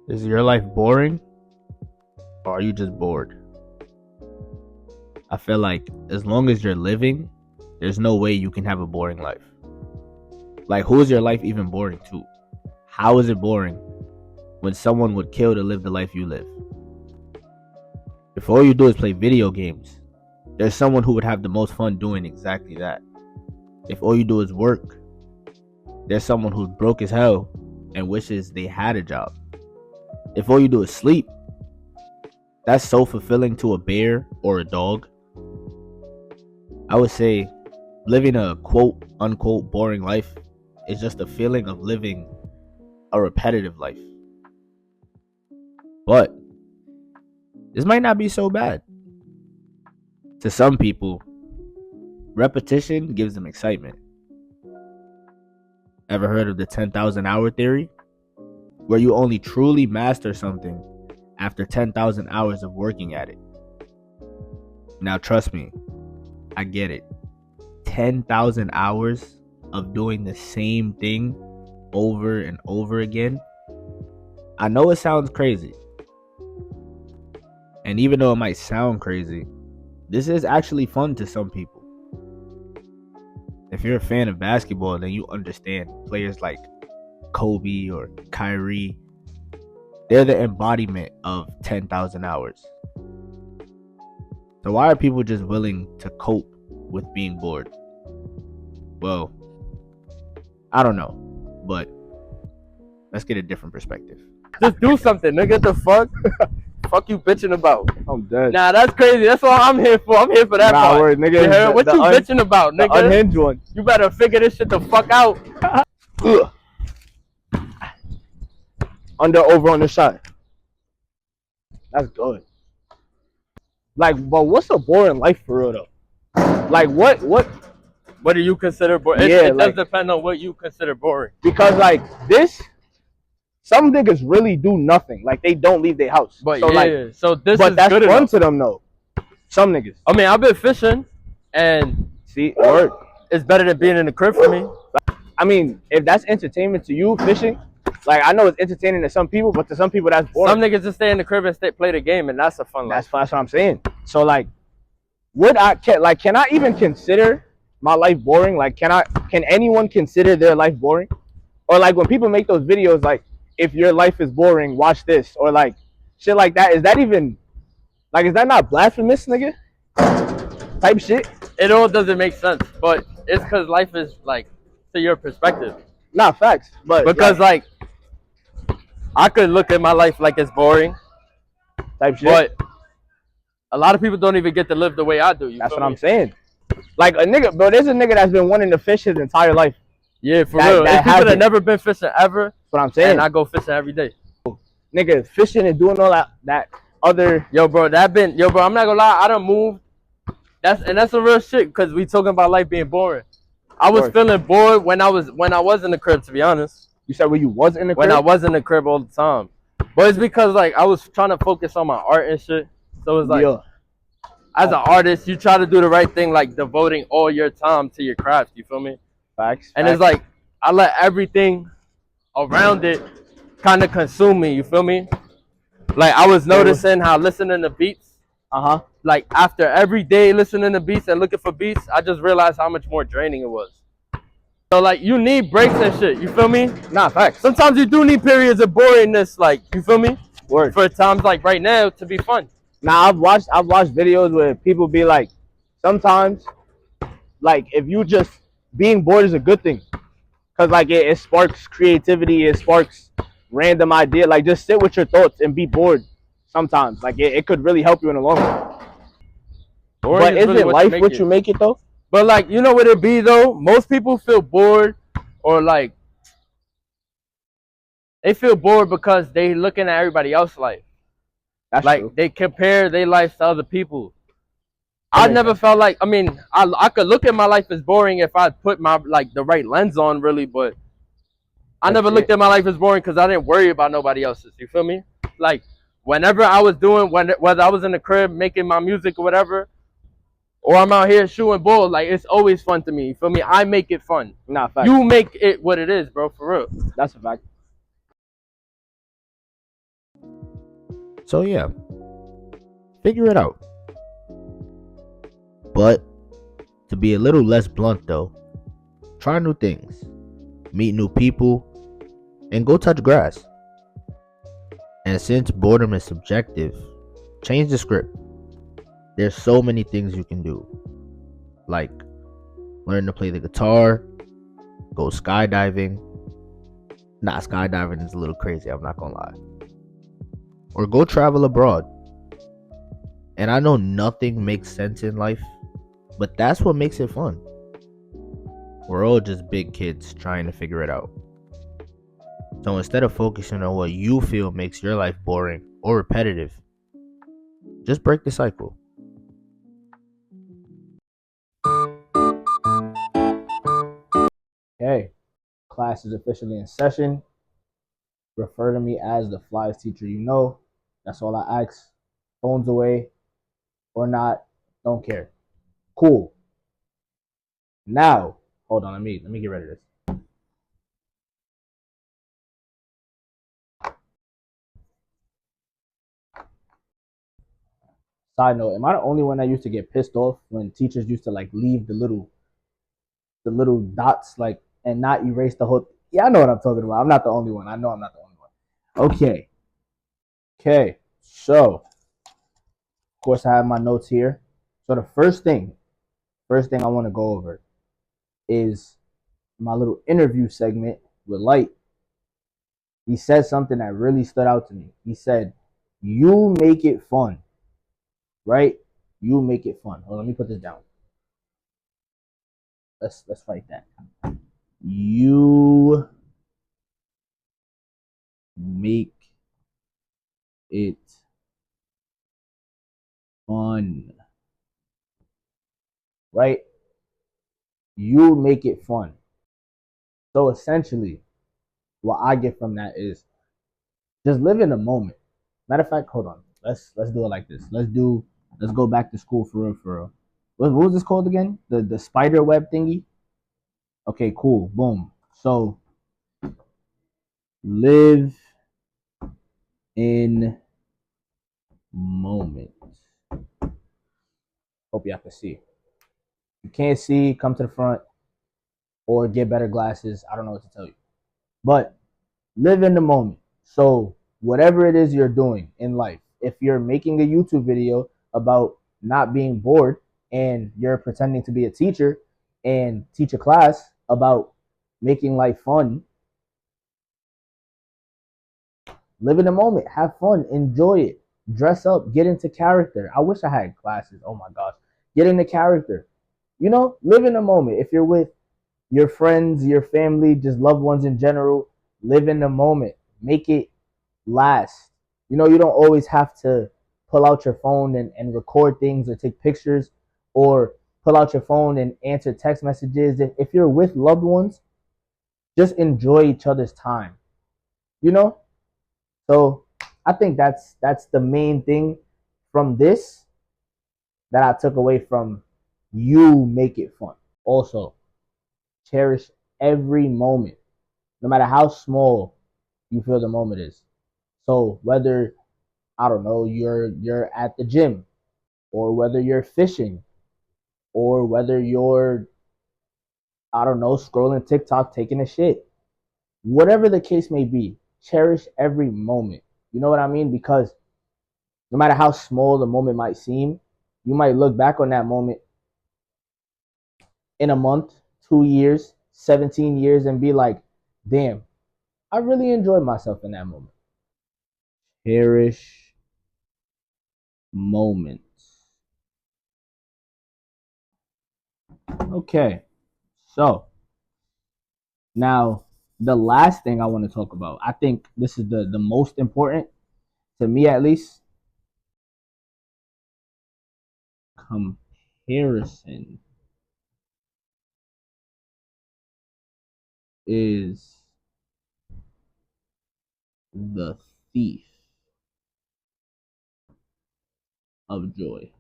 Is your life boring or are you just bored? I feel like as long as you're living, there's no way you can have a boring life. Like, who is your life even boring to? How is it boring when someone would kill to live the life you live? If all you do is play video games, there's someone who would have the most fun doing exactly that. If all you do is work, there's someone who's broke as hell and wishes they had a job. If all you do is sleep, that's so fulfilling to a bear or a dog. I would say living a quote unquote boring life is just a feeling of living a repetitive life. But this might not be so bad. To some people, repetition gives them excitement. Ever heard of the 10,000 hour theory? Where you only truly master something after 10,000 hours of working at it. Now trust me, I get it. 10,000 hours of doing the same thing over and over again. I know it sounds crazy. And even though it might sound crazy, this is actually fun to some people. If you're a fan of basketball, then you understand players like Kobe or Kyrie. They're the embodiment of 10,000 hours. So why are people just willing to cope with being bored? Well, I don't know, but let's get a different perspective. Just do something, nigga. The fuck? Fuck you bitching about? I'm dead. Nah, that's crazy. That's what I'm here for. I'm here for that part. Word, nigga. You heard? What you bitching about, the nigga? Unhinged one. You better figure this shit the fuck out. Under, over on the shot. That's good. Like, but what's a boring life for real though? Like, what? What do you consider boring? It does depend on what you consider boring. Because like this, some niggas really do nothing. Like they don't leave their house. But so, yeah, like, so this but is that's good fun enough to them though. Some niggas. I mean, I've been fishing, and See, word. it's better than being in the crib for me. I mean, if that's entertainment to you, fishing, like I know it's entertaining to some people, but to some people that's boring. Some niggas just stay in the crib and play the game, and that's a fun life. That's what I'm saying. So like, can I even consider my life boring? Like, can anyone consider their life boring? Or like when people make those videos, like if your life is boring, watch this, or like shit like that. Is that even like, is that not blasphemous, nigga? Type shit. It all doesn't make sense, but it's because life is like to your perspective. Nah, facts. But Because like I could look at my life like it's boring, type shit. but a lot of people don't even get to live the way I do. That's what I'm saying. Like a nigga, bro. There's a nigga that's been wanting to fish his entire life. Yeah, for real. There's people that never been fishing ever. That's what I'm saying. And I go fishing every day. Nigga, fishing and doing all that other. Yo, bro, I'm not gonna lie. I done moved. That's a real shit because we talking about life being boring. I was feeling bored when I was in the crib, to be honest. You said when you was in the crib? When I was in the crib all the time. But it's because like I was trying to focus on my art and shit. So it's like, as an artist, you try to do the right thing, like devoting all your time to your craft. You feel me? Facts. And it's like I let everything around it kind of consume me. You feel me? Like I was noticing how listening to beats. Like after every day listening to beats and looking for beats, I just realized how much more draining it was. So like you need breaks and shit. You feel me? Nah, facts. Sometimes you do need periods of boringness. Like you feel me? Word. For times like right now to be fun. Now I've watched videos where people be like, sometimes, like if you just being bored is a good thing, cause like it sparks creativity, it sparks random idea. Like just sit with your thoughts and be bored. Sometimes, like it could really help you in the long run. But is it life what you make it though? But like you know what it be though? Most people feel bored, or like they feel bored because they looking at everybody else's life. That's like true. They compare their life to other people. I never felt like, I mean, I could look at my life as boring if I put my the right lens on, really, but I never looked at my life as boring because I didn't worry about nobody else's. You feel me? Like whenever I was doing, whether I was in the crib making my music or whatever, or I'm out here shooting bull, like it's always fun to me. You feel me? I make it fun. Nah, fact. You make it what it is, bro. For real. That's a fact. So yeah, figure it out. But to be a little less blunt though, try new things, meet new people, and go touch grass. And since boredom is subjective, change the script. There's so many things you can do, like learn to play the guitar, go skydiving. Nah, skydiving is a little crazy, I'm not gonna lie. Or go travel abroad. And I know nothing makes sense in life, but that's what makes it fun. We're all just big kids trying to figure it out. So instead of focusing on what you feel makes your life boring or repetitive, just break the cycle. Okay, class is officially in session. Refer to me as the flyest teacher you know. That's all I ask. Phones away or not, don't care. Cool. Now, hold on, let me get rid of this. Side note, am I the only one that used to get pissed off when teachers used to like leave the little dots like and not erase the whole? Yeah, I know what I'm talking about. I'm not the only one. I know I'm not the only one. Okay. Okay. So, of course, I have my notes here. So the first thing I want to go over is my little interview segment with Light. He said something that really stood out to me. He said, "You make it fun, right? You make it fun." Hold on, let me put this down. Let's write that. You make it fun, right? You make it fun. So essentially, what I get from that is just live in the moment. Matter of fact, hold on. Let's do it like this. Let's go back to school for real, for real. What was this called again? The spider web thingy. Okay, cool. Boom. So live in moment. Hope y'all can see. If you can't see, come to the front or get better glasses. I don't know what to tell you. But live in the moment. So whatever it is you're doing in life, if you're making a YouTube video about not being bored and you're pretending to be a teacher and teach a class about making life fun, live in the moment, have fun, enjoy it, dress up, get into character. I wish I had glasses. Oh my gosh. Get into character. Live in the moment. If you're with your friends, your family, just loved ones in general, live in the moment. Make it last. You don't always have to pull out your phone and record things or take pictures or pull out your phone and answer text messages. If you're with loved ones, just enjoy each other's time. You know? So I think that's the main thing from this that I took away from you make it fun. Also, cherish every moment, no matter how small you feel the moment is. So whether I don't know, you're at the gym, or whether you're fishing, or whether you're I don't know, scrolling TikTok, taking a shit. Whatever the case may be, cherish every moment. You know what I mean? Because no matter how small the moment might seem, you might look back on that moment in a month, 2 years, 17 years, and be like, damn, I really enjoyed myself in that moment. Cherish moments. Okay, so now the last thing I want to talk about, I think this is the most important, to me at least. Comparison is the thief of joy.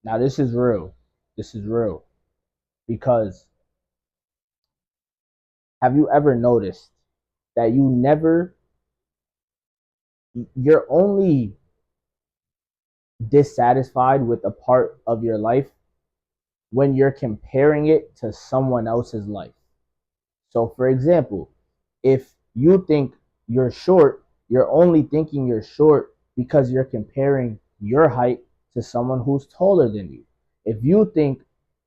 Now, this is real. This is real. Because have you ever noticed that you're only dissatisfied with a part of your life when you're comparing it to someone else's life. So, for example, if you think you're short, you're only thinking you're short because you're comparing your height to someone who's taller than you. If you think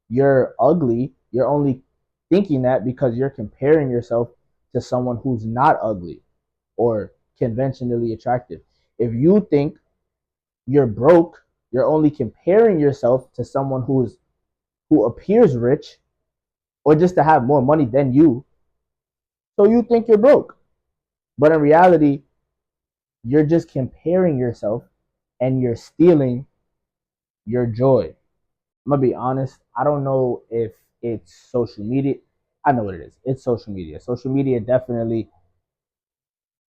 you're ugly, you're only thinking that because you're comparing yourself to someone who's not ugly or conventionally attractive. If you think you're broke, you're only comparing yourself to someone who appears rich or just to have more money than you. So you think you're broke. But in reality, you're just comparing yourself and you're stealing your joy. I'm gonna be honest, I don't know if it's social media. I know what it is. It's social media. Social media definitely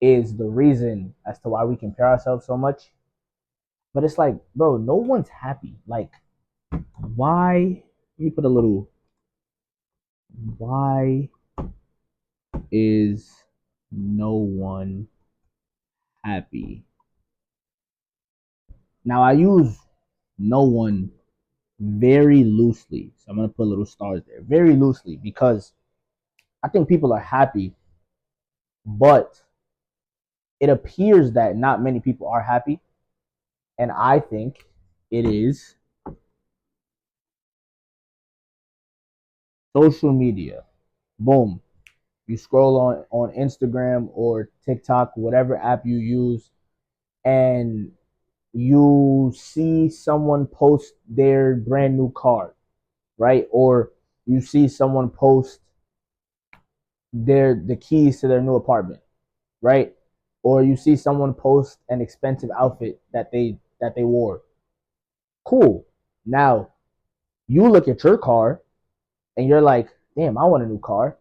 is the reason as to why we compare ourselves so much. But it's like, bro, no one's happy. Like, why? Let me put a little. Why is no one happy? Now I use no one very loosely. So I'm gonna put little stars there. Very loosely because I think people are happy, but it appears that not many people are happy. And I think it is social media. Boom. You scroll on Instagram or TikTok, whatever app you use, and you see someone post their brand new car, right? Or you see someone post the keys to their new apartment, right? Or you see someone post an expensive outfit that they wore. Cool. Now you look at your car and you're like, damn, I want a new car.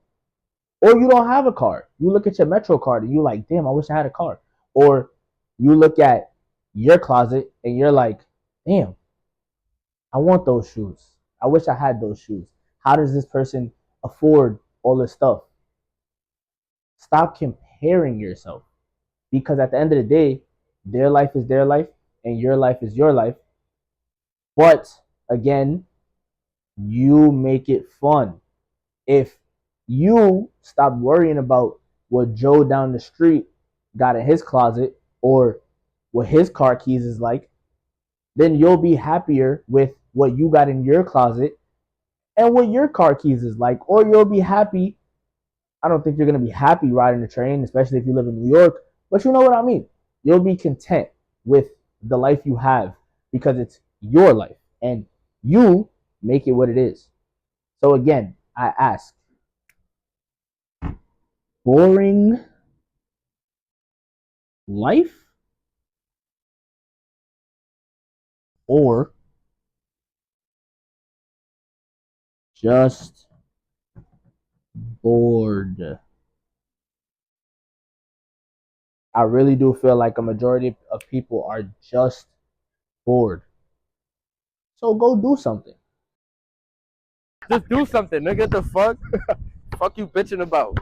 Or you don't have a car. You look at your Metro card and you're like, damn, I wish I had a car. Or you look at your closet and you're like, damn, I want those shoes. I wish I had those shoes. How does this person afford all this stuff? Stop comparing yourself because at the end of the day, their life is their life and your life is your life. But again, you make it fun. If you stop worrying about what Joe down the street got in his closet or what his car keys is like, then you'll be happier with what you got in your closet and what your car keys is like. Or you'll be happy. I don't think you're going to be happy riding the train, especially if you live in New York, but you know what I mean. You'll be content with the life you have because it's your life and you make it what it is. So again, I ask, boring life or just bored? I really do feel like a majority of people are just bored. So go do something. Just do something, nigga. The fuck? Fuck you bitching about.